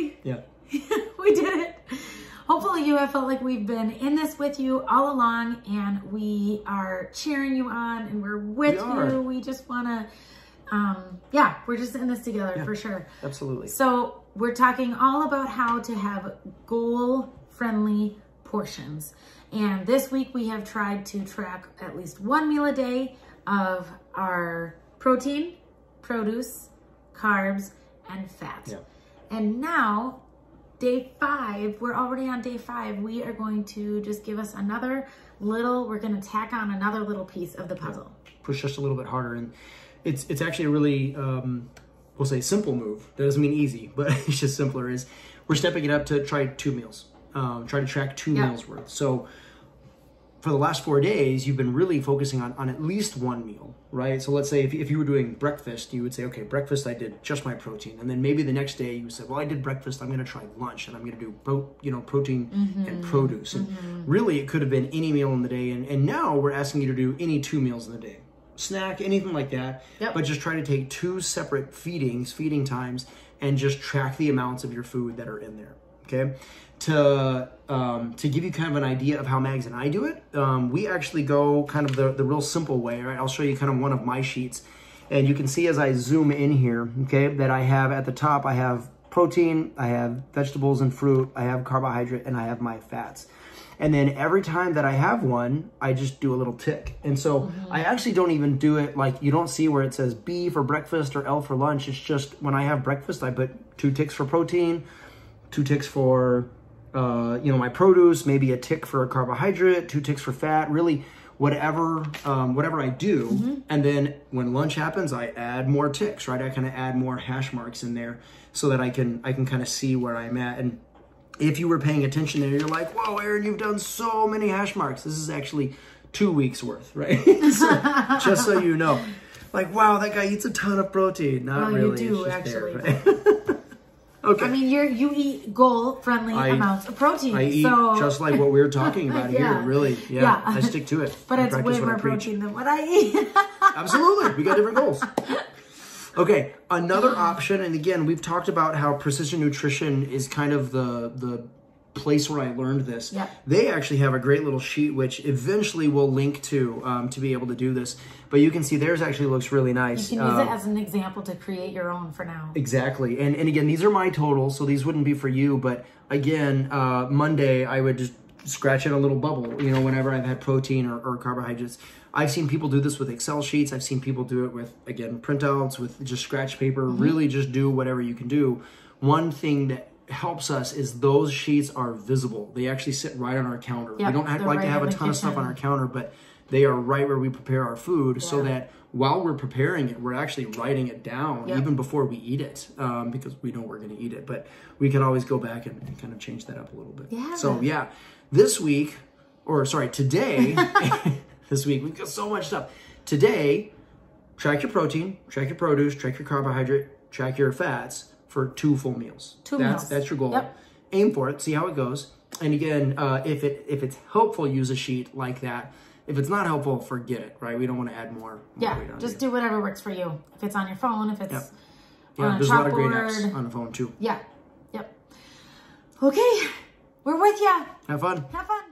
finally. Yeah. We did it. Hopefully you have felt like we've been in this with you all along, and we are cheering you on, and we're with you. We just want to, yeah, we're just in this together for sure. Absolutely. So we're talking all about how to have goal-friendly portions. And this week we have tried to track at least one meal a day of our protein, produce, carbs, and fat. Yeah. And now, day 5, we're already on day 5. We are going to just give us another little, we're going to tack on another little piece of the puzzle. Yeah. Push just a little bit harder. And it's actually a really, we'll say simple move. That doesn't mean easy, but it's just simpler. Is we're stepping it up to try 2 meals. Try to track 2 meals worth. So for the last 4 days, you've been really focusing on at least 1 meal, right? So let's say if you were doing breakfast, you would say, okay, breakfast, I did just my protein. And then maybe the next day you said, well, I did breakfast, I'm going to try lunch, and I'm going to do protein and produce. And really it could have been any meal in the day. And now we're asking you to do any 2 meals in the day. Snack, anything like that, but just try to take 2 separate feeding times, and just track the amounts of your food that are in there, okay? To give you kind of an idea of how Mags and I do it, we actually go kind of the real simple way, right? I'll show you kind of one of my sheets, and you can see as I zoom in here, okay, that I have at the top, I have protein, I have vegetables and fruit, I have carbohydrate, and I have my fats. And then every time that I have one, I just do a little tick. And so I actually don't even do it like, you don't see where it says B for breakfast or L for lunch. It's just when I have breakfast, I put 2 ticks for protein, 2 ticks for, my produce, maybe a tick for a carbohydrate, 2 ticks for fat, really whatever I do. And then when lunch happens, I add more ticks, right? I kind of add more hash marks in there so that I can kind of see where I'm at. And if you were paying attention there, you're like, whoa, Aaron, you've done so many hash marks. This is actually 2 weeks worth, right? So, just so you know. Like, wow, that guy eats a ton of protein. Not really. You do, actually. There, right? Okay. I mean, you eat goal-friendly amounts of protein. I eat just like what we were talking about here, really. Yeah, I stick to it. But it's way more protein than what I eat. Absolutely. We got different goals. Okay, another option, and again, we've talked about how Precision Nutrition is kind of the place where I learned this. Yeah. They actually have a great little sheet, which eventually we'll link to be able to do this. But you can see theirs actually looks really nice. You can use it as an example to create your own for now. Exactly. And again, these are my totals, so these wouldn't be for you. But again, Monday, I would just scratch in a little bubble, whenever I've had protein or carbohydrates. I've seen people do this with Excel sheets. I've seen people do it with, again, printouts, with just scratch paper. Really just do whatever you can do. One thing that helps us is those sheets are visible. They actually sit right on our counter. We don't like to have a ton of stuff on our counter, but they are right where we prepare our food so that while we're preparing it, we're actually writing it down even before we eat it, because we know we're going to eat it. But we can always go back and kind of change that up a little bit. Yeah. So yeah, today, this week, we've got so much stuff. Today, track your protein, track your produce, track your carbohydrate, track your fats for 2 full meals. 2 meals. That's your goal. Yep. Aim for it, see how it goes. And again, if it's helpful, use a sheet like that. If it's not helpful, forget it, right? We don't want to add more weight on just do whatever works for you. If it's on your phone, if it's on there's a a lot of great chalkboard. apps on the phone too. Yeah. Yep. Okay. We're with you. Have fun. Have fun.